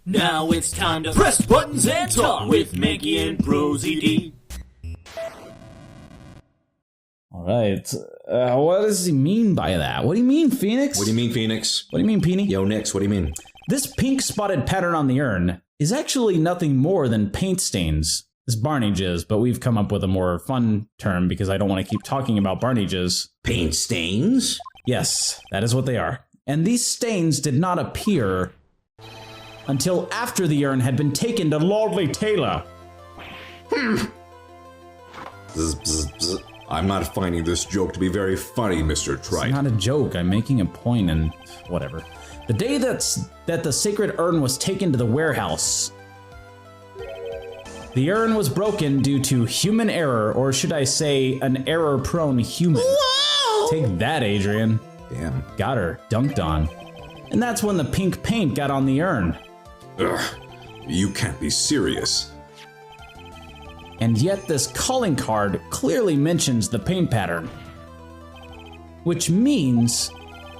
Now it's time to press buttons and talk with Manky and ProZD. All right. What does he mean by that? What do you mean, Phoenix? What do you mean, Phoenix? What do you mean, Peony? Yo, Nix, what do you mean? This pink spotted pattern on the urn is actually nothing more than paint stains. It's Barney jizz, but we've come up with a more fun term because I don't want to keep talking about Barney jizz. Paint stains? Yes, that is what they are. And these stains did not appear until after the urn had been taken to Lordly Taylor. Bzz, bzz, bzz. I'm not finding this joke to be very funny, Mr. Trite. It's not a joke. I'm making a point and whatever. The day that the sacred urn was taken to the warehouse, the urn was broken due to human error, or should I say an error-prone human. Whoa! Take that, Adrian. Damn. Got her dunked on. And that's when the pink paint got on the urn. Ugh, you can't be serious. And yet this calling card clearly mentions the paint pattern. Which means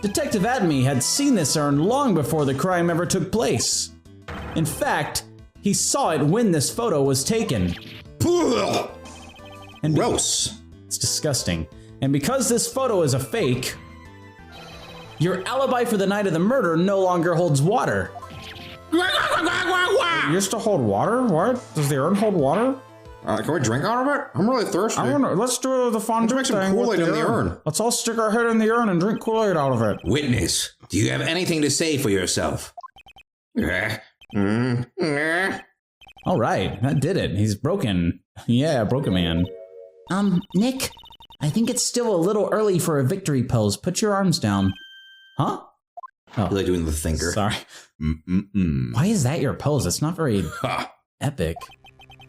Detective Atmey had seen this urn long before the crime ever took place. In fact, he saw it when this photo was taken. And gross. It's disgusting. And because this photo is a fake, your alibi for the night of the murder no longer holds water. You used to hold water? What? Does the urn hold water? Can we drink out of it? I'm really thirsty. Let's do the fun Let's make some Kool-Aid in the urn. Let's all stick our head in the urn and drink Kool-Aid out of it. Witness, do you have anything to say for yourself? All right, that did it. He's broken. Yeah, broken man. Nick, I think it's still a little early for a victory pose. Put your arms down. Huh? Oh. Really doing the thinker. Sorry. Why is that your pose? It's not very epic.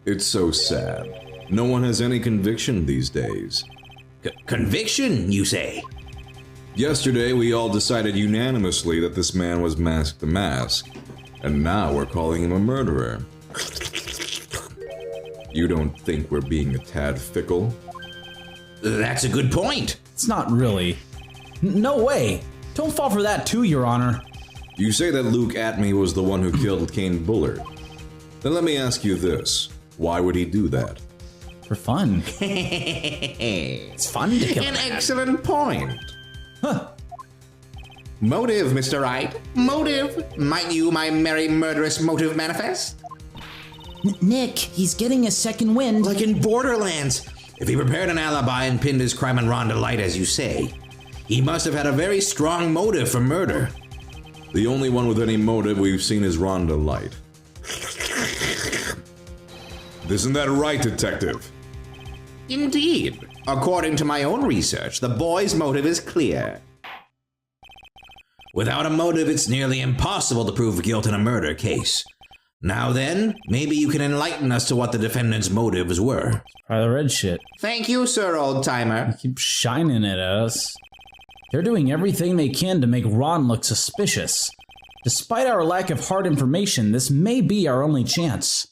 It's so sad. No one has any conviction these days. Conviction, you say? Yesterday, we all decided unanimously that this man was Mask the Mask. And now we're calling him a murderer. You don't think we're being a tad fickle? That's a good point. It's not really. No way. Don't fall for that too, Your Honor. You say that Luke Atmey was the one who killed Kane Bullard. Then let me ask you this. Why would he do that? For fun. It's fun to kill An excellent point. Huh. Motive, Mr. Wright. Motive. Might you, my merry murderous motive manifest? Nick, he's getting a second wind. Like in Borderlands. If he prepared an alibi and pinned his crime on Rhonda Light, as you say, he must have had a very strong motive for murder. The only one with any motive we've seen is Rhonda Light. Isn't that right, Detective? Indeed. According to my own research, the boy's motive is clear. Without a motive, it's nearly impossible to prove guilt in a murder case. Now then, maybe you can enlighten us to what the defendant's motives were. The red shit. Thank you, sir, old-timer. They keep shining it at us. They're doing everything they can to make Ron look suspicious. Despite our lack of hard information, this may be our only chance.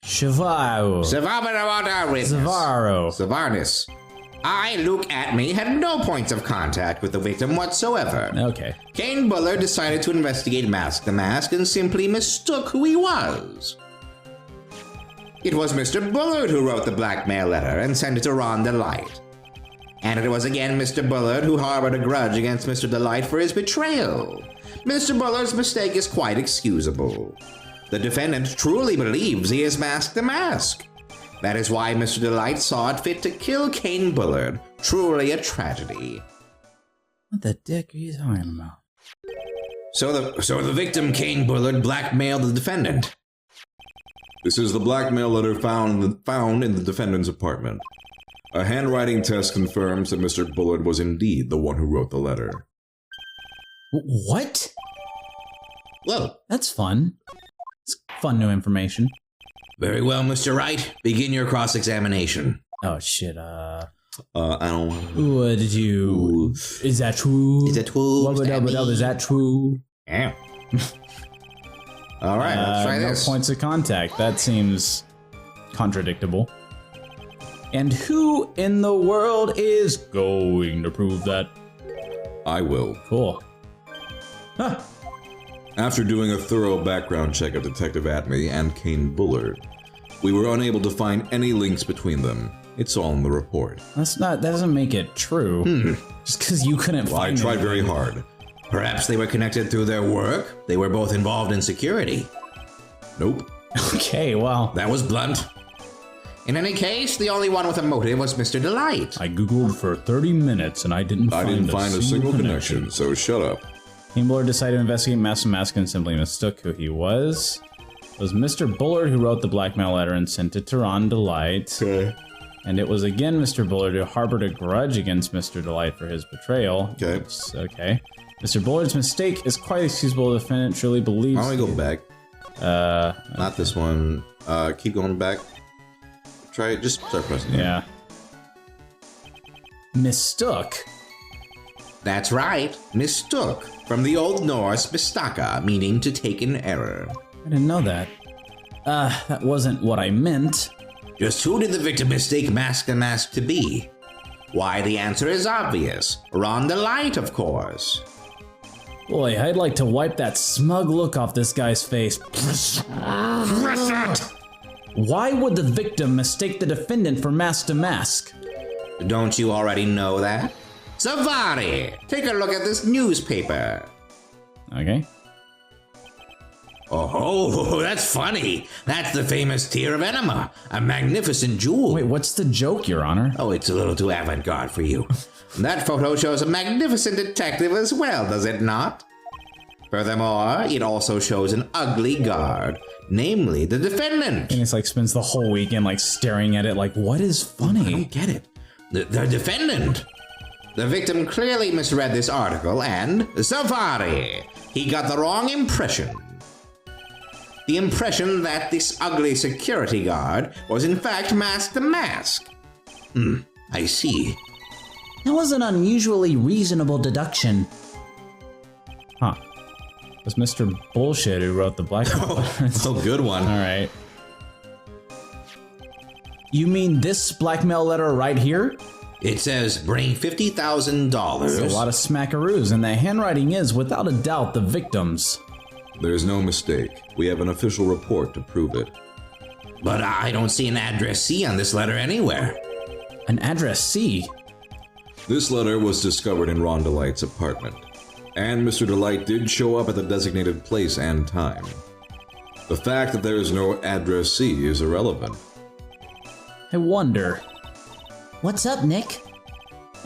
Savaro. Savarnis. I, Luke Atmey, had no points of contact with the victim whatsoever. Okay. Kane Bullard decided to investigate Mask the Mask and simply mistook who he was. It was Mr. Bullard who wrote the blackmail letter and sent it to Ron Delight. And it was again Mr. Bullard who harbored a grudge against Mr. Delight for his betrayal. Mr. Bullard's mistake is quite excusable. The defendant truly believes he is Mask the Mask. That is why Mr. Delight saw it fit to kill Kane Bullard. Truly a tragedy. What the dick are you talking about? So the victim, Kane Bullard, blackmailed the defendant. This is the blackmail letter found in the defendant's apartment. A handwriting test confirms that Mr. Bullard was indeed the one who wrote the letter. What? Well, that's fun. It's fun new information. Very well, Mr. Wright. Begin your cross-examination. Oh, shit, I don't want to... Ooh, did you... Ooh. Is that true? Is that true? Is that true? Yeah. All right, let's try this. No points of contact. That seems contradictable. And who in the world is going to prove that? I will. Cool. Huh. After doing a thorough background check of Detective Atmey and Kane Bullard, we were unable to find any links between them. It's all in the report. That doesn't make it true. Just because you couldn't find it. I tried very hard. Perhaps they were connected through their work? They were both involved in security. Nope. Okay, well. That was blunt. In any case, the only one with a motive was Mr. Delight. I googled for 30 minutes and I didn't find a single connection, so shut up. Kane Bullard decided to investigate Master Mask and simply mistook who he was. It was Mr. Bullard who wrote the blackmail letter and sent it to Ron Delight. Okay. And it was again Mr. Bullard who harbored a grudge against Mr. Delight for his betrayal. Okay. Okay. Mr. Bullard's mistake is quite excusable. The defendant truly believes. Why don't we go back? Not this one. Keep going back. Try it. Just start pressing. Yeah. Mistook? That's right. Mistook. From the Old Norse mistaka, meaning to take in error. I didn't know that. That wasn't what I meant. Just who did the victim mistake Mask the Mask to be? Why, the answer is obvious. Ron Delight, of course. Boy, I'd like to wipe that smug look off this guy's face. Why would the victim mistake the defendant for Mask to Mask? Don't you already know that? Savari, take a look at this newspaper. Okay. Oh, that's funny. That's the famous tear of enema, a magnificent jewel. Wait, what's the joke, Your Honor? Oh, it's a little too avant-garde for you. That photo shows a magnificent detective as well, does it not? Furthermore, it also shows an ugly guard, namely the defendant. And it's like spends the whole weekend like staring at it like, what is funny? I don't get it. The defendant. The victim clearly misread this article and, Savari, he got the wrong impression. The impression that this ugly security guard was in fact Mask the Mask. I see. That was an unusually reasonable deduction. Huh. It was Mr. Bullshit who wrote the blackmail letter. Oh, good one. All right. You mean this blackmail letter right here? It says bring $50,000. That's a lot of smackaroos, and the handwriting is, without a doubt, the victim's. There's no mistake. We have an official report to prove it. But I don't see an addressee on this letter anywhere. An addressee? This letter was discovered in Ron Delight's apartment, and Mr. Delight did show up at the designated place and time. The fact that there is no addressee is irrelevant. I wonder. What's up, Nick?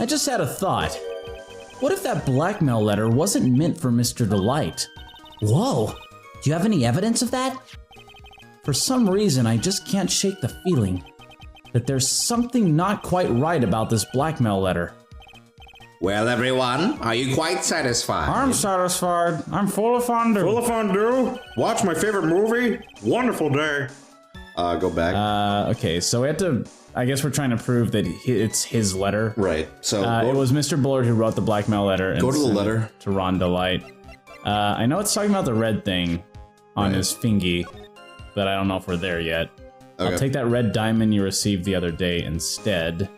I just had a thought. What if that blackmail letter wasn't meant for Mr. Delight? Whoa! Do you have any evidence of that? For some reason, I just can't shake the feeling that there's something not quite right about this blackmail letter. Well, everyone, are you quite satisfied? I'm satisfied. I'm full of fondue. Full of fondue? Watch my favorite movie? Wonderful day. Go back. Okay, so we have to... I guess we're trying to prove that it's his letter. Right. So it was Mr. Bullard who wrote the blackmail letter. And go to the sent letter. It to Ron Delight. I know it's talking about the red thing on his fingy, but I don't know if we're there yet. Okay. I'll take that red diamond you received the other day instead.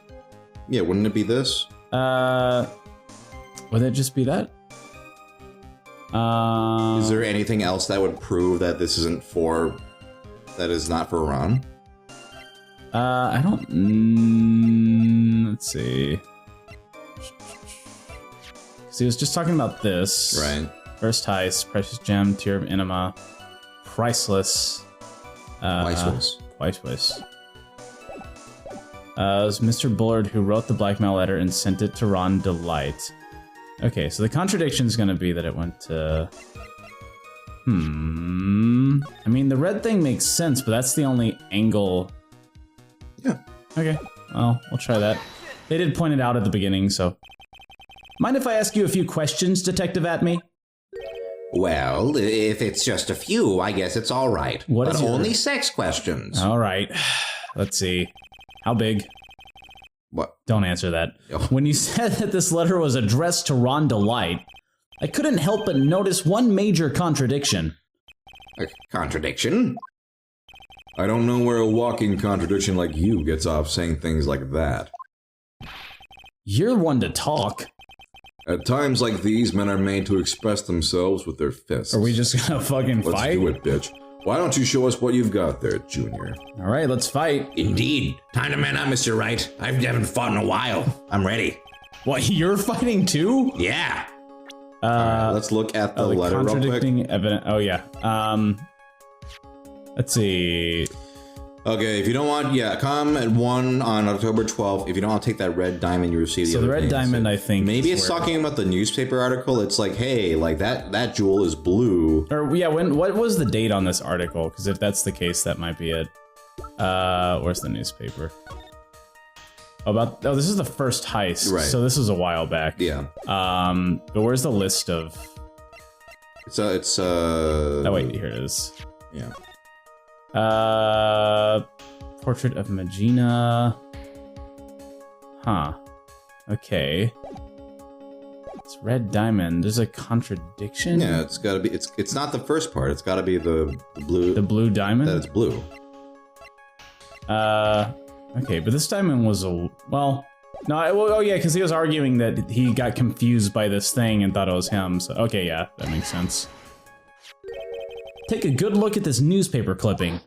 Yeah, wouldn't it be this? Would it just be that? Is there anything else that would prove that this isn't for... that is not for Ron? I don't... let's see. So he was just talking about this. Right. First heist, precious gem, tear of enema, priceless. Priceless. Priceless. It was Mr. Bullard who wrote the blackmail letter and sent it to Ron Delight. Okay, so the contradiction is going to be that it went to... I mean, the red thing makes sense, but that's the only angle... Yeah. Okay, well, we'll try that. They did point it out at the beginning, so... Mind if I ask you a few questions, Detective Atmey? Well, if it's just a few, I guess it's all right. What but is your- only sex questions. All right. Let's see. How big? What? Don't answer that. Oh. When you said that this letter was addressed to Ron Delight, I couldn't help but notice one major contradiction. A contradiction? I don't know where a walking contradiction like you gets off saying things like that. You're one to talk. At times like these, men are made to express themselves with their fists. Are we just gonna fucking Let's fight? do it, bitch. Why don't you show us what you've got there, Junior? All right, let's fight. Indeed. Time to man up, Mr. Wright. I haven't fought in a while. I'm ready. What, you're fighting too? Yeah. Alright, let's look at the letter real quick. Contradicting evidence. Oh yeah. Let's see. Okay, if you don't want, come at 1 on October 12th. If you don't want to take that red diamond, you receive the So other the red thing. diamond, I think. Maybe is it's where- talking about the newspaper article. It's like, hey, like that jewel is blue. Or yeah, what was the date on this article? Because if that's the case, that might be it. Where's the newspaper? Oh, this is the first heist. Right. So this was a while back. Yeah. But where's the list of? It's Oh wait, here it is. Yeah. Portrait of Magina. Huh. Okay. It's red diamond. There's a contradiction. Yeah, it's gotta be. It's not the first part. It's gotta be the blue. The blue diamond. That it's blue. Okay, but this diamond was a well. No, oh yeah, because he was arguing that he got confused by this thing and thought it was him. So okay, yeah, that makes sense. Take a good look at this newspaper clipping.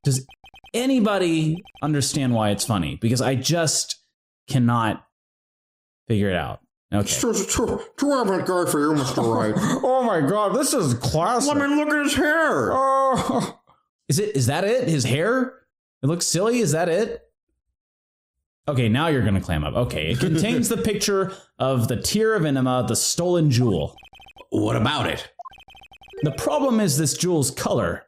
Does anybody understand why it's funny? Because I just cannot figure it out. Okay. Too avant-garde for you, Mr. Wright. Oh my god, this is classic. Let me look at his hair. Oh. Is that it? His hair? It looks silly? Is that it? Okay, now you're gonna clam up. Okay, it contains the picture of the tear of enema, the stolen jewel. What about it? The problem is this jewel's color.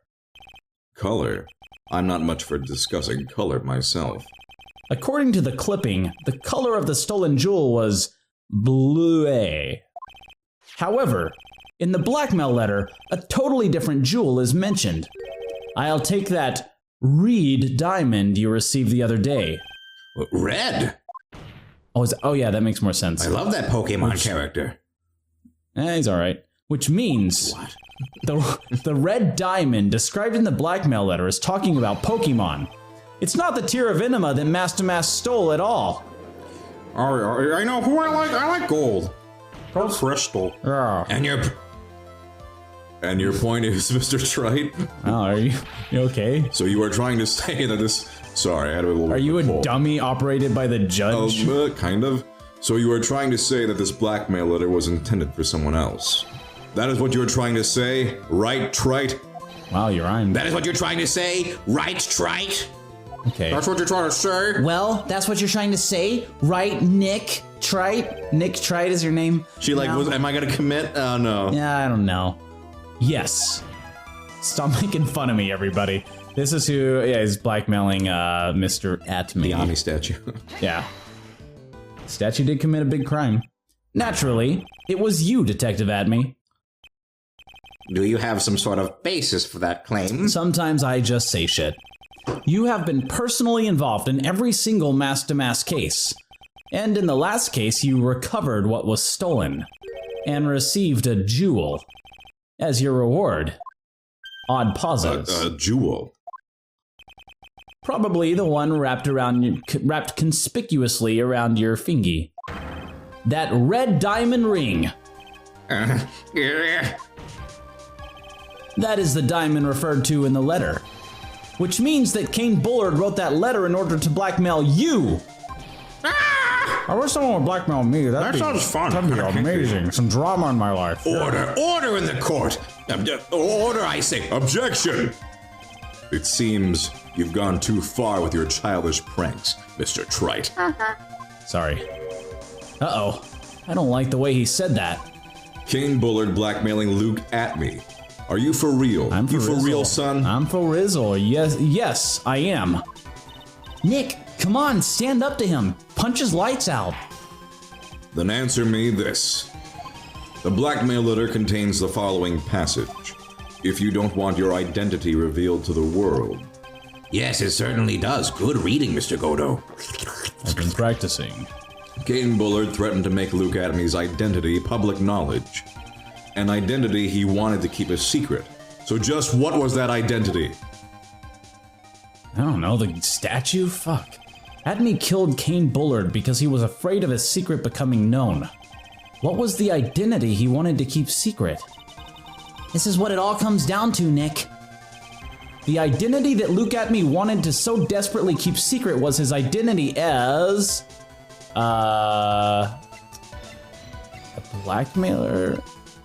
Color. I'm not much for discussing color myself. According to the clipping, the color of the stolen jewel was blue. However, in the blackmail letter, a totally different jewel is mentioned. I'll take that reed diamond you received the other day. Red. Oh yeah, that makes more sense. I love that Pokemon character. He's all right. Which means What? the red diamond described in the blackmail letter is talking about Pokemon. It's not the tear of enema that Master Mask stole at all. I know who I like. I like gold. Crystal. Oh, And you're... And your point is, Mr. Trite? are you okay? So you are trying to say that this... Sorry, I had a little... Are you a cold. dummy operated by the judge? Kind of. So you are trying to say that this blackmail letter was intended for someone else. That is what you are trying to say, right, Trite? Wow, you rhymed. That is what you're trying to say, right, Trite? Okay. That's what you're trying to say? Well, that's what you're trying to say, right, Nick Trite? Nick Trite is your name? She like, now? am I gonna commit? Oh no. Yeah, I don't know. Yes. Stop making fun of me, everybody. This is who is blackmailing Mr. Atmey. The Ami statue. Yeah. Statue did commit a big crime. Naturally, it was you, Detective Atmey. Do you have some sort of basis for that claim? Sometimes I just say shit. You have been personally involved in every single mask-to-mask case. And in the last case, you recovered what was stolen. And received a jewel. As your reward. Odd pauses. A jewel. Probably the one wrapped conspicuously around your fingy. That red diamond ring. Yeah. That is the diamond referred to in the letter. Which means that Kane Bullard wrote that letter in order to blackmail you. I wish someone would blackmail me. That sounds fun. That'd be amazing. Some drama in my life. Order in the court. Order, I say. Objection! It seems you've gone too far with your childish pranks, Mr. Trite. Sorry. Uh-oh. I don't like the way he said that. Kane Bullard blackmailing Luke Atmey. Are you for real? I'm for You for Rizzle. real, son? I'm for Rizzle. Yes, I am. Nick, come on, stand up to him. Punch his lights out. Then answer me this. The blackmail letter contains the following passage. If you don't want your identity revealed to the world. Yes, it certainly does. Good reading, Mr. Godo. I've been practicing. Kane Bullard threatened to make Luke Atmey's identity public knowledge. An identity he wanted to keep a secret. So just what was that identity? I don't know, the statue? Fuck. Atmey killed Kane Bullard because he was afraid of his secret becoming known. What was the identity he wanted to keep secret? This is what it all comes down to, Nick. The identity that Luke Atmey wanted to so desperately keep secret was his identity as... a blackmailer?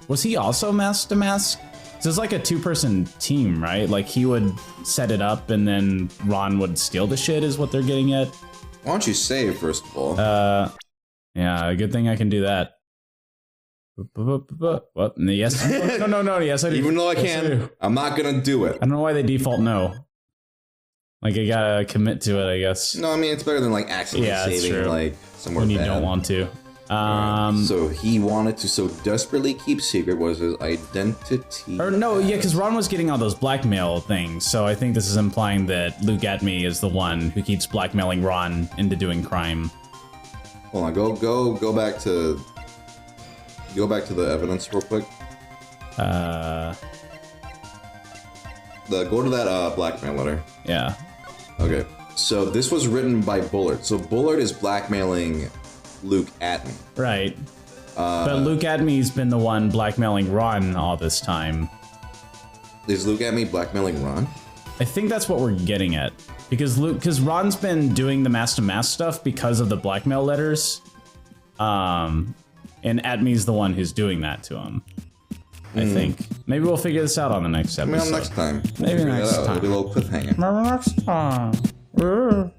Was he also Mask to Mask? So it's like a two-person team, right? Like he would set it up and then Ron would steal the shit is what they're getting at. Why don't you save, first of all? Yeah, good thing I can do that. What? Yes. No. Yes, I do. Even though I Yes, can, I'm not gonna do it. I don't know why they default no. Like I gotta commit to it, I guess. No, I mean it's better than like accidentally saving true. like somewhere When you bad. don't want to. So he wanted to so desperately keep secret was his identity. Or no, yeah, because Ron was getting all those blackmail things, so I think this is implying that Luke Atmey is the one who keeps blackmailing Ron into doing crime. Hold on, go back to the evidence real quick. Go to that blackmail letter. Yeah. Okay, so this was written by Bullard. So Bullard is blackmailing Luke Atmey. Right. But Luke Atmey's been the one blackmailing Ron all this time. Is Luke Atmey blackmailing Ron? I think that's what we're getting at. Because Ron's been doing the Mask to Mask stuff because of the blackmail letters. And Atmey's the one who's doing that to him. I think. Maybe we'll figure this out on the next episode. Maybe next time. Maybe next time. It'll be a little cliffhanger. Maybe next time.